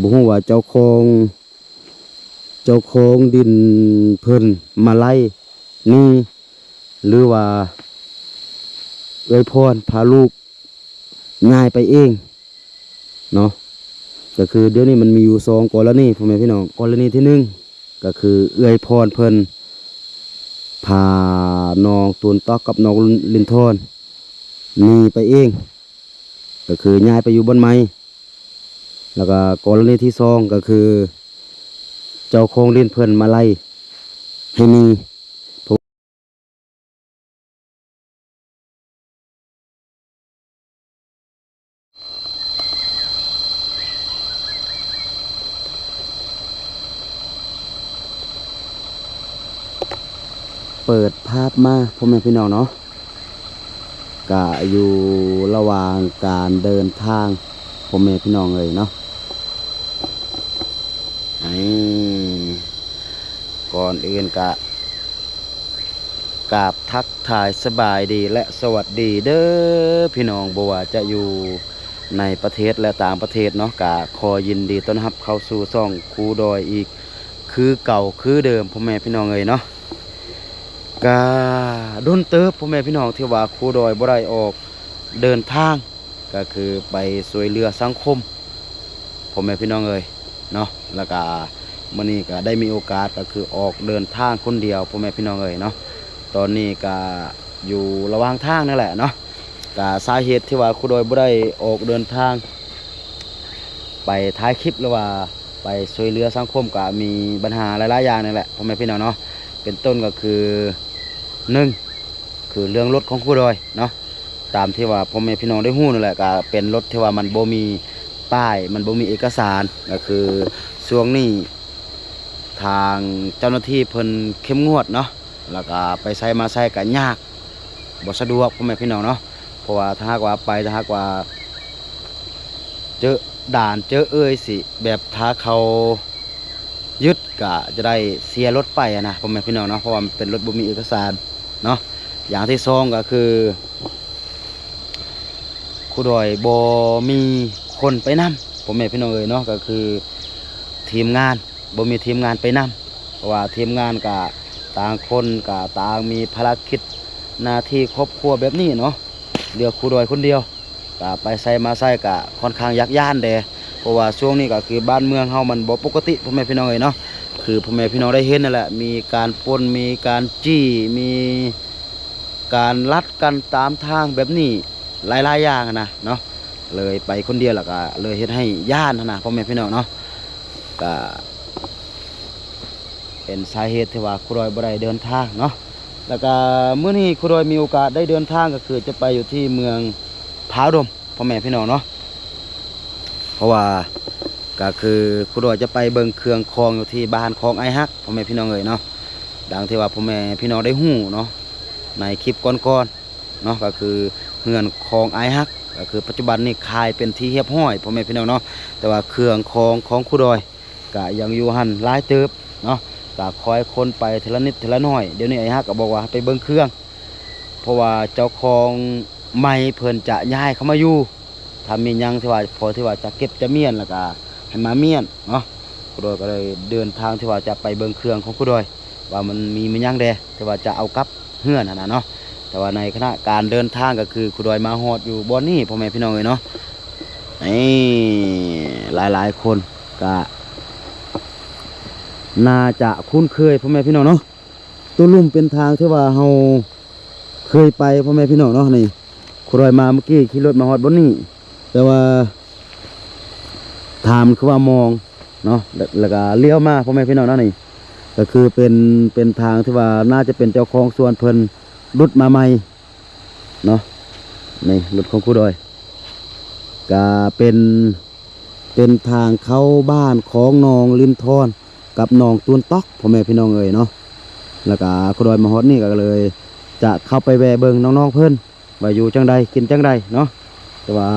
บ่ฮู้ว่าเจ้าของดินเพิ่นมาไล่นี่หรือว่าเอ้ยพรพาลูกง่ายไปเองเนาะก็คือเดี๋ยวนี้มันมีอยู่สองกรณีพ่อแม่พี่น้องกรณีที่หนึ่งก็คือเอ้ยพรเพิ่นพาน้องตูนตอกกับน้องลินทอนหนีไปเองก็คือย้ายไปอยู่บนไม้แล้วก็กรณีที่สองก็คือเจ้าของดินเพิ่นมาไล่ให้หนีเปิดภาพมาพ่อแม่พี่น้องเนาะก็อยู่ระหว่างการเดินทางพ่อแม่พี่น้องเลยเนาะก่อนอื่นก็กราบทักทายสบายดีและสวัสดีเด้อพี่น้องบ่ว่าจะอยู่ในประเทศและต่างประเทศเนาะก็ขอยินดีต้อนรับเข้าสู่ช่องครูดอยอีกคือเก่าคือเดิมพ่อแม่พี่น้องเลยเนาะก็โดนเติบพ่อแม่พี่น้องที่ว่าครูดอยบ่ได้ออกเดินทางก็คือไปช่วยเหลือสังคมพ่อแม่พี่น้องเลยเนาะแล้วก็มื้อนี้ก็ได้มีโอกาสก็คือออกเดินทางคนเดียวพ่อแม่พี่น้องเลยเนาะตอนนี้ก็อยู่ระหว่างทางนั่นแหละเนาะก็สาเหตุที่ว่าครูดอยบ่ได้ออกเดินทางไปถ่ายคลิปหรือว่าไปช่วยเหลือสังคมก็มีปัญหาหลายๆอย่างนั่นแหละพ่อแม่พี่น้องเนาะเป็นต้นก็คือหนึ่งคือเรื่องรถของครูดอยเนาะตามที่ว่าพ่อแม่พี่น้องได้ฮู้นั่นแหละก็เป็นรถที่ว่ามันบ่มีป้ายมันบ่มีเอกสารก็คือช่วงนี้ทางเจ้าหน้าที่เพิ่นเข้มงวดเนาะแล้วก็ไปใช้มาใช้ก็ยากบ่สะดวกพ่อแม่พี่น้องเนาะเพราะว่าถ้าหากว่าไปถ้าหากว่าเจอด่านเจอสิแบบถ้าเขายึดก็จะได้เสียรถไปนะพ่อแม่พี่น้องเนาะเพราะว่ามันเป็นรถบ่มีเอกสารเนาะอย่างที่สองก็คือครูดอยบ่มีคนไปนำพ่อแม่พี่น้องเอ้ยเนาะก็คือทีมงานบ่มีทีมงานไปนำเพราะว่าทีมงานก็ต่างคนก็ต่างมีภารกิจหน้าที่ครอบครัวแบบนี้เนาะเหลือครูดอยคนเดียวก็ไปใส่มาใส่ก็ค่อนข้างยักย่านเด้เพราะว่าช่วงนี้ก็คือบ้านเมืองเฮามันบ่ปกติพ่อแม่พี่น้องเอ้ยเนาะคือพ่อแม่พี่น้องได้เห็นนั่นแหละมีการปล้นมีการจี้มีการลัดกันตามทางแบบนี้หลายๆอย่างนะเนาะเลยไปคนเดียวแล้วก็เลยเฮ็ดให้ย่านนะพ่อแม่พี่น้องเนาะก็เป็นสาเหตุที่ว่าครูดอยบ่ได้เดินทางเนาะแล้วก็มื้อนี้ครูดอยมีโอกาสได้เดินทางก็คือจะไปอยู่ที่เมืองผาดมพ่อแม่พี่น้องเนาะเพราะว่าก็คือครูดอยจะไปเบิ่งเครื่องคองอยู่ที่บ้านคองไอฮักพ่อแม่พี่น้องเอ้ยเนาะดังที่ว่าพ่อแม่พี่น้องได้ฮู้เนาะในคลิปก่อนๆเนาะก็คือเฮือนคองไอฮักก็คือปัจจุบันนี้คายเป็นที่เรียบร้อยพ่อแม่พี่น้องเนาะแต่ว่าเครื่องคองของครูดอยก็ยังอยู่หั่นหลายเติบเนาะก็คอยคนไปทีละนิดทีละน้อยเดี๋ยวนี้ไอฮักก็บอกว่าไปเบิ่งเครื่องเพราะว่าเจ้าของใหม่เพิ่นจะย้ายเข้ามาอยู่ถ้ามีหยังที่ว่าพอที่ว่าจะเก็บจะเมียนแล้วก็ให้มาเมียนเนาะครูดอยก็เลยเดินทางที่ว่าจะไปเบิ่งเครื่องของครูดอยว่ามันมีหยังแดที่ว่าจะเอากลับเฮือนน่ะเนาะแต่ว่าในขณะการเดินทางก็คือครูดอยมาฮอดอยู่บ่อนนี้พ่อแม่พี่น้องเอ้ยเนาะนี่หลายๆคนก็น่าจะคุ้นเคยพ่อแม่พี่น้องเนาะตัวลุ่มเป็นทางที่ว่าเฮาเคยไปพ่อแม่พี่น้องเนาะนี่ครูดอยมาเมื่อกี้ขี่รถมาฮอดบ่อนนี้แต่ว่าถามคือว่ามองเนาะแล้วก็เลี้ยวมาพ่อแม่พี่น้องเนาะนี่ก็คือเป็นทางที่ว่าน่าจะเป็นเจ้าของสวนเพิ่นรุดมาใหม่เนาะนี่รถของครูดอยก็เป็นทางเข้าบ้านของน้องลินทอนกับน้องตูนตอกพ่อแม่พี่น้องเอ้ยเนาะแล้วก็ครูดอยมาฮอดนี่ก็เลยจะเข้าไปแวะเบิ่งน้องๆเพิ่นว่าอยู่จังใดกินจังใดเนาะแต่ว่า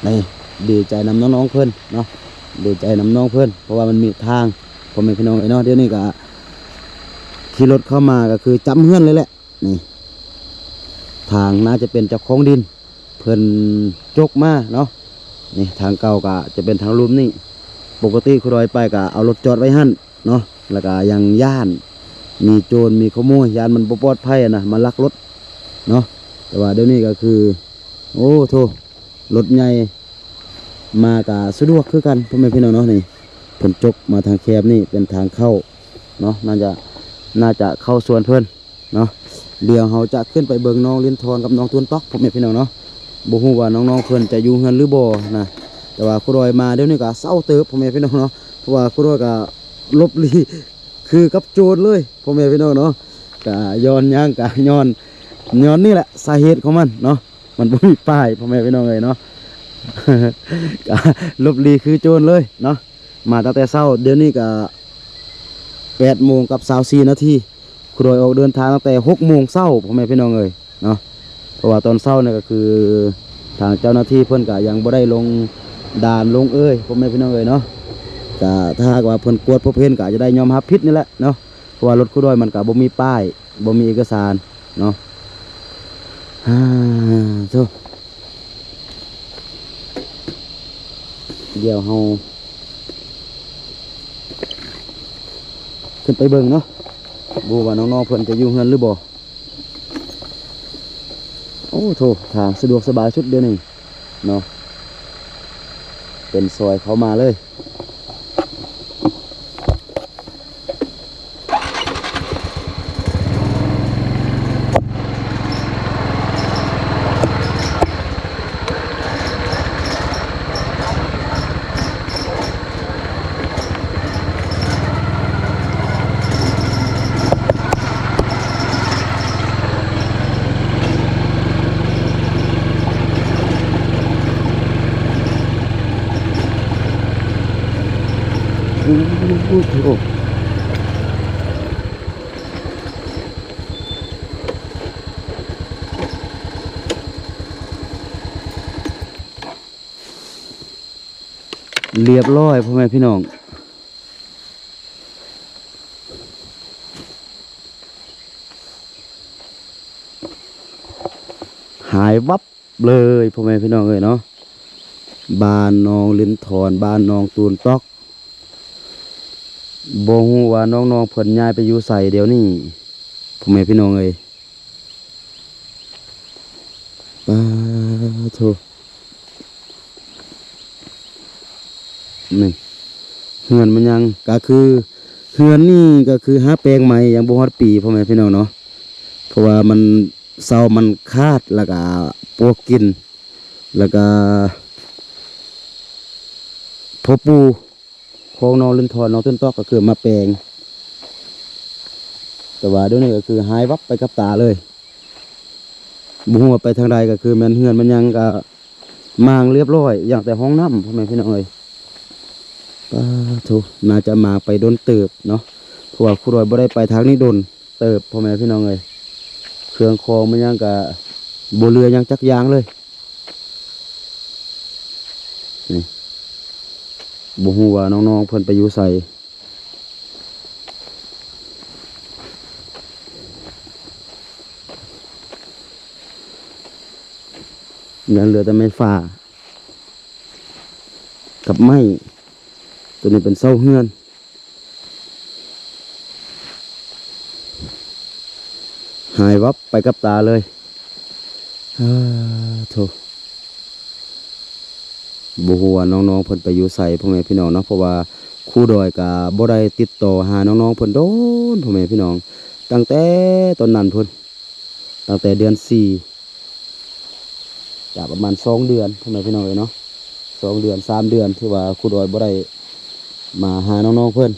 นี่ดีใจนำน้องๆเพิ่นเนาะดีใจนำน้องเพิ่นเพราะว่ามันมีทางพ่อแม่พี่น้องเอ้ยเนาะเดี๋ยวนี้ก็ขี่รถเข้ามาก็คือจำเฮือนเลยแหละนี่ทางน่าจะเป็นเจ้าของดินเพิ่นจกมาเนาะ นี่ทางเก่าก็จะเป็นทางลุ่มนี่ปกติครูดอยไปก็เอารถจอดไว้หั่นเนาะแล้วก็ยังย่านมีโจรมีขโมยยานมันบ่ปลอดภัยนะมาลักรถเนาะแต่ว่าเดี๋ยวนี้ก็คือโอ้โธ่รถใหญ่มาก็สะดวกคือกันพ่อแม่พี่น้องเนาะนี่เพิ่นจกมาทางแคบนี่เป็นทางเข้าเนาะน่าจะเข้าสวนเพิ่นเนาะเดี๋ยวเราจะขึ้นไปเบิ่งน้องลิ้นทอนกับน้องตูนต๊อกพ่อแม่พี่น้องเนาะบ่ฮู้ว่าน้องๆเพิ่นจะอยู่เฮือนหรือบ่นะแต่ว่าครูดอยมาเดี๋ยวนี้ก็เศร้าเติบพ่อแม่พี่น้องเนาะเพราะว่าครูดอยก็ลบหลีคือกับโจรเลยพ่อแม่พี่น้องเนาะก็ย้อนหยังก็ย้อนนี่แหละสาเหตุของมันเนาะมันบ่มีป้ายพ่อแม่พี่น้องเอ้ยเนาะ ก็ลบหลีคือโจรเลยเนาะมาตั้งแต่เช้าเดี๋ยวนี้ก็8:24 นาทีครูดอยออกเดินทางตั้งแต่6 โมงเช้าพ่อแม่พี่น้องเอ้ยเนาะเพราะว่าตอนเช้าเนี่ยก็คือทางเจ้าหน้าที่เพิ่นก็ยังบ่ได้ลงด่านลงพ่อแม่พี่น้องเอ้ยเนาะก็ถ้าหากว่าเพิ่นกวดพบเห็นก็จะได้ยอมรับผิดนี่แหละเนาะเพราะว่ารถครูดอยมันก็บ่มีป้ายบ่มีเอกสารเนาะโธ่เดี๋ยวเฮาขึ้นไปเบิ่งเนาะบ่ว่าน้องๆเพิ่นจะอยู่เฮือนหรือบ่โอ้โธ่ทางสะดวกสบายสุดเดี๋ยวนี้เนาะเป็นซอยเขามาเลยโอ้โหเรียบร้อยพ่อแม่พี่น้องหายวับเลยพ่อแม่พี่น้องเอ้ยเนาะบ้านน้องลิ้นทอนบ้านน้องตูนต๊อกบ่ฮู้ว่าน้องๆเพิ่นย้ายไปอยู่ไสเดี๋ยวนี้พ่อแม่พี่น้องเอ้ยปาโธ่นี่เฮือนมันยังก็คือเฮือนนี่ก็คือหาแปลงใหม่ยังบ่ฮอดปีพ่อแม่พี่น้องเนาะเพราะว่ามันเซามันคาดแล้วก็ปวกกินแล้วก็พอปูของน้องลิ้นทอนน้องต้นตอกก็คือมาแปลงแต่ว่าเดี๋ยวนี้ก็คือหายวับไปกับตาเลยบุหัวาไปทางใดก็คือมันเฮือนมันยังก็มางเรียบร้อยอย่างแต่ห้องน้ำพ่อแม่พี่น้องเอ้ยป้าโธ่น่าจะมาไปโดนเติบเนาะเพราะว่าครูดอยบ่ได้ไปทางนี้โดนเติบพ่อแม่พี่น้องเอ้ยเครื่องคองมันยังก็บ่เรือยังจักยางเลยนี่บ่ฮู้ว่าน้องๆเพิ่นไปอยู่ไสยังเหลือแต่ไม้ฟ้ากับไม้ตัวนี้เป็นเสาเฮือนหายวับไปกับตาเลยโธ่บ่ฮู้ว่าน้องๆเพิ่นไปอยู่ไสพ่อแม่พี่น้องเนาะเพราะว่าครูดอยก็บ่ได้ติดต่อหาน้องๆเพิ่นโดนพ่อแม่พี่น้องตั้งแต่ตอนนั้นพุ่นตั้งแต่เดือน4จากประมาณ2 เดือนพ่อแม่พี่น้องเอ้ยเนาะ2 เดือน3 เดือนที่ว่าครูดอยบ่ได้มาหาน้องๆเพิ่น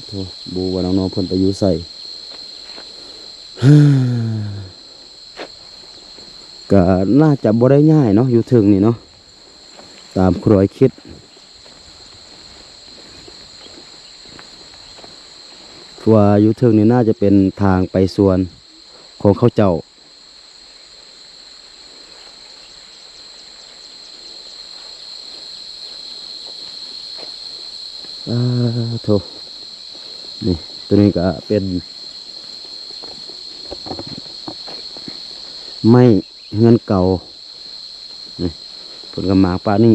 โธ่บ่ว่าน้องๆเพิ่นไปอยู่ไส ก็น่าจะบ่ได้ง่ายเนาะอยู่ถึงนี่เนาะตามครอยคิดว่าอยู่ถึงนี่น่าจะเป็นทางไปสวนของเขาเจ้าโธ่นี่ตัวนี้ก็เป็น ไม้เฮือนเก่านี่เพิ่นก็หมากปลานี่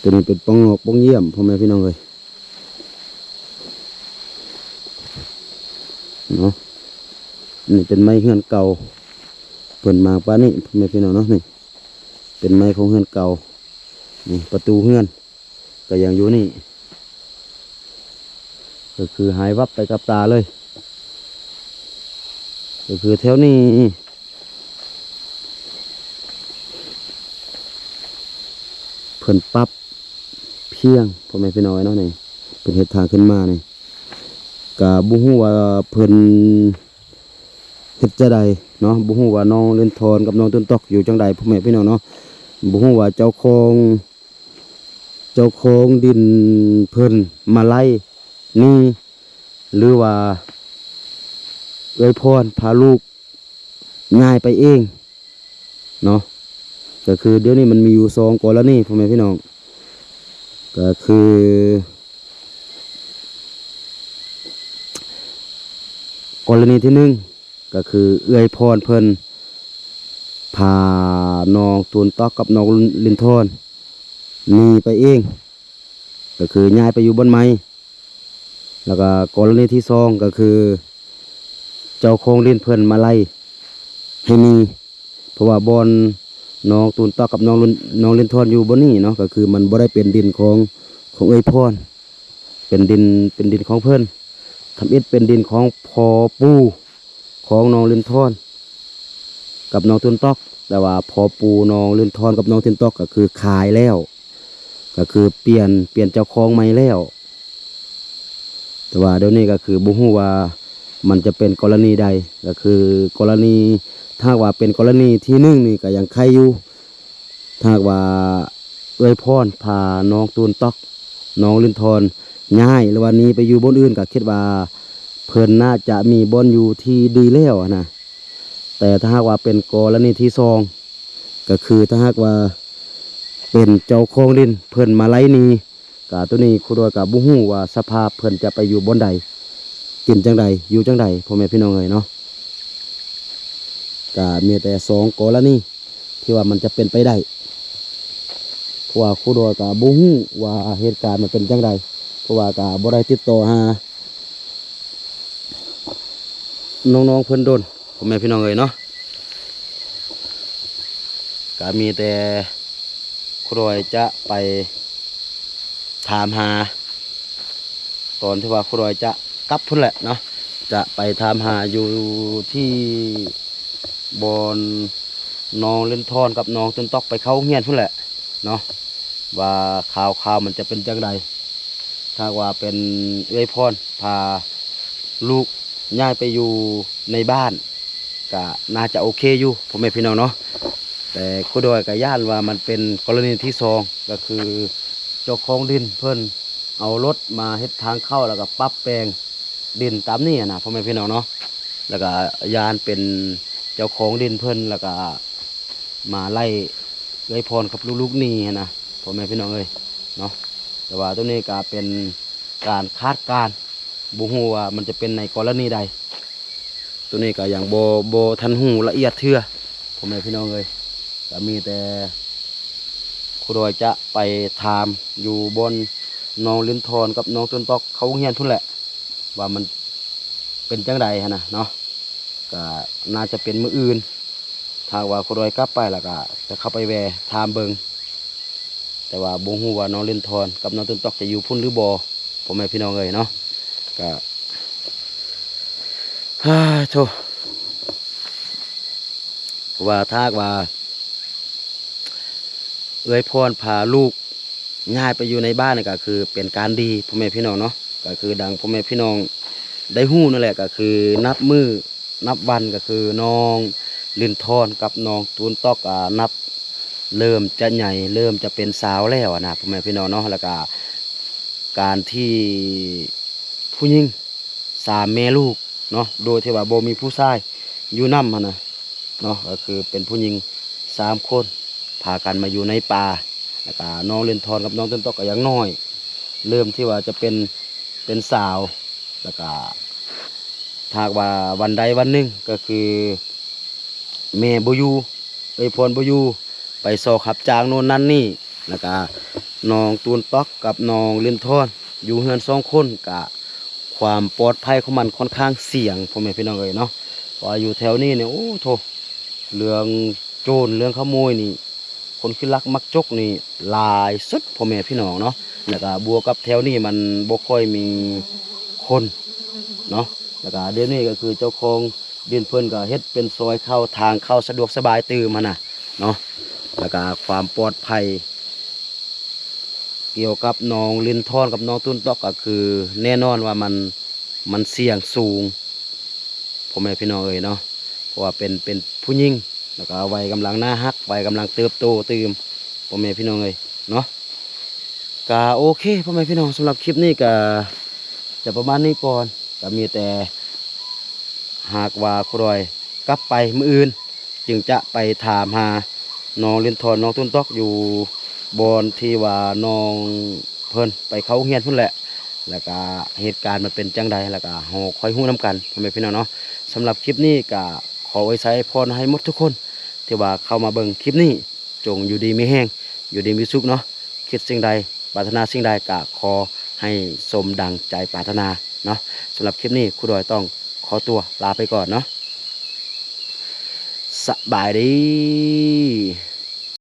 ตัวนี้เป็นปองงอกปองเยี่ยมพ่อแม่พี่น้องเลยเนาะนี่เป็นไม้เฮือนเก่าเพิ่นหมากปลานี่พ่อแม่พี่น้องเนาะนี่เป็นไม้ของเฮือนเก่านี่ประตูเฮือนก็ยังอยู่นี่ก็คือหายวับไปกับตาเลยก็คือแถวนี้เพิ่นปรับเพียงพ่อแม่พี่น้องเนาะนี่เป็นเฮ็ดทางขึ้นมานี่ก็บ่ฮู้ว่าเพิ่นเฮ็ดจะใดเนาะบ่ฮู้ว่าน้องเล่นทอนกับน้องต้นตอกอยู่จังใดพ่อแม่พี่น้องเนาะบ่ฮู้ว่าเจ้าของดินเพิ่นมาไล่นี่หรือว่าเอ้ยพรพาลูกง่ายไปเองเนาะก็คือเดี๋ยวนี้มันมีอยู่2กรณีพ่อแม่พี่น้องก็คือกรณีที่1ก็คือเอื้อยพรเพิ่นพาน้องตูนตอกกับน้องลินทอนหนีไปเองก็คือย้ายไปอยู่บนไม้แล้วก็กรณีที่2ก็คือเจ้าของดินเพิ่นมาไล่ให้มีเพราะว่าบอนน้องตูนตอกกับน้องลินทอนอยู่บนนี้เนาะก็คือมันบ่ได้เป็นดินของเอ้ยพรเป็นดินของเพิ่นทำอิฐเป็นดินของพอปู่ของน้องลินทอนกับน้องตูนตอกแต่ว่าพอปู่น้องลินทอนกับน้องตูนตอกก็คือขายแล้วก็คือเปลี่ยนเจ้าของใหม่แล้วแต่ว่าเดี๋ยวนี้ก็คือบ่ฮู้ว่ามันจะเป็นกรณีใดก็คือกรณีถ้าว่าเป็นกรณีที่1นี่ก็ยังใครอยู่ถ้าว่าเอ้ยพรพาน้องตูนตอกน้องลินทอนย้ายหรือว่านี้ไปอยู่บนอื่นก็คิดว่าเพิ่นน่าจะมีบ่อนอยู่ที่ดีแล้วนะแต่ถ้าหากว่าเป็นกรณีที่2ก็คือถ้าหากว่าเป็นเจ้าของดินเพิ่นมาไล่นี้ก็ตัวนี้ครูโดยก็บ่ฮู้ว่าสภาพเพิ่นจะไปอยู่บ่อนใดกินจังใดอยู่จังใดพ่อแม่พี่น้องเอ้ยเนาะก็มีแต่2กรณีที่ว่ามันจะเป็นไปได้เพราะว่าครูโดยก็บ่ฮู้ว่าเหตุการณ์มันเป็นจังใดเพราะว่าก็บ่ได้ติดต่อหาน้องๆเพิ่นโดนพ่อแม่พี่น้องเอ้ยเนาะก็มีแต่ครูโดยจะไปถามหาตอนที่ว่าครูโดยจะกลับพุ่นแหละเนาะจะไปถามหาอยู่ที่บอนน้องเล่นทอนกับน้องต้นตอกไปเข้าเฮียนพุ่นแหละเนาะว่าข่าวมันจะเป็นจังใดถ้าว่าเป็นเอ้ยพรพาลูกย้ายไปอยู่ในบ้านก็น่าจะโอเคอยู่พ่อแม่พี่น้องเนาะแต่ก็โดยกับย่านว่ามันเป็นกรณีที่2ก็คือเจ้าของดินเพิ่นเอารถมาเฮ็ดทางเข้าแล้วก็ปรับแปลงดินตามนี้นะพ่อแม่พี่น้องเนาะแล้วก็ยานเป็นเจ้าของดินเพิ่นแล้วก็มาไล่เอ้ยพรกับลูกๆนี่นะพ่อแม่พี่น้องเอ้ยเนาะแต่ว่าตัวนี้ก็เป็นการคาดการณ์บ่ฮู้ว่ามันจะเป็นในกรณีใดตัวนี้ก็อย่างบ่ทันฮู้ละเอียดเทื่อพ่อแม่พี่น้องเอ้ยก็มีแต่ครูโดยจะไปถามอยู่บนน้องลิ้นทอนกับน้องต้นตอกเขาเฮียนพุ่นแหละว่ามันเป็นจังใดฮะนะเนาะก็น่าจะเป็นมื้ออื่นถ้าว่าครูโดยกลับไปแล้วก็จะเข้าไปแวะถามเบิงแต่ว่าบ่ฮู้ว่าน้องลิ้นทอนกับน้องต้นตอกจะอยู่พุ่นหรือบ่พ่อแม่พี่น้องเอ้ยเนาะก็โธ่ว่าถ้าว่าเอ้ยพรพาลูกย้ายไปอยู่ในบ้านนี่ก็คือเป็นการดีพ่อแม่พี่น้องเนาะก็คือดังพ่อแม่พี่น้องได้ฮู้นั่นแหละก็คือนับมือนับวันก็คือน้องลินทอนกับน้องตูนตอกนับเริ่มจะใหญ่เริ่มจะเป็นสาวแล้วนะพ่อแม่พี่น้องเนาะแล้วก็การที่ผู้หญิง3 แม่ลูกเนาะโดยที่ว่าบ่มีผู้ชายอยู่นำหั่นนะเนาะก็คือเป็นผู้หญิง3 คนพากันมาอยู่ในป่าแล้วก็น้องเล่นทอนกับน้องต้นตอกก็ยังน้อยเริ่มที่ว่าจะเป็นสาวแล้วก็ถ้าว่าวันใดวันหนึ่งก็คือ แม่บ่อยู่พรบ่อยู่ไปซอกรับจ้างโน่นนั่นนี่แล้วก็น้องตูนต๊อกกับน้องลินทอนอยู่เฮือน2คนก็ความปลอดภัยของมันค่อนข้างเสี่ยงพ่อแม่พี่น้องเอ้ยเนาะเพราะอยู่แถวนี้เนี่ยโอ้โธเรื่องโจรเรื่องขโมยนี่คนขี้ลักมักจกนี่หลายสุดพ่อแม่พี่น้องเนาะแล้วก็บวกกับแถวนี้มันบ่ค่อยมีคนเนาะแล้วก็เดี๋ยวนี้ก็คือเจ้าของดินเพิ่นก็เฮ็ดเป็นซอยเข้าทางเข้าสะดวกสบายตื่มหั่นน่ะเนาะแล้วก็ความปลอดภัยเกี่ยวกับน้องลินทอนกับน้องตุ้นตอกก็คือแน่นอนว่ามันเสี่ยงสูงพ่อแม่พี่น้องเอ้ยเนาะเพราะว่าเป็นผู้หญิงแล้วก็วัยกำลังหน้าฮักวัยกำลังเติบโตตื่มพ่อแม่พี่น้องเอ้ยเนาะก็โอเคพ่อแม่พี่น้องสำหรับคลิปนี้ก็จะประมาณนี้ก่อนก็มีแต่หากว่าครอยกลับไปมื้ออื่นจึงจะไปถามหาน้องลินทอนน้องตุ้นตอกอยู่บอนที่ว่าน้องเพิ่นไปเขาเฮียนพุ่นแหละแล้วก็เหตุการณ์มันเป็นจังใดแล้วก็เฮาค่อยฮู้นํกันพ่อแม่พี่น้องเนาะสำหรับคลิปนี้ก็ขอไว้ใช้พรให้หมดทุกคนที่ว่าเข้ามาเบิ่งคลิปนี้จงอยู่ดีมีแห้งอยู่ดีมีสุขเนาะคิดสิ่งใดปรารถนาสิ่งใดก็ขอให้สมดังใจปรารถนาเนาะสำหรับคลิปนี้ครูดอยต้องขอตัวลาไปก่อนเนาะสบายดี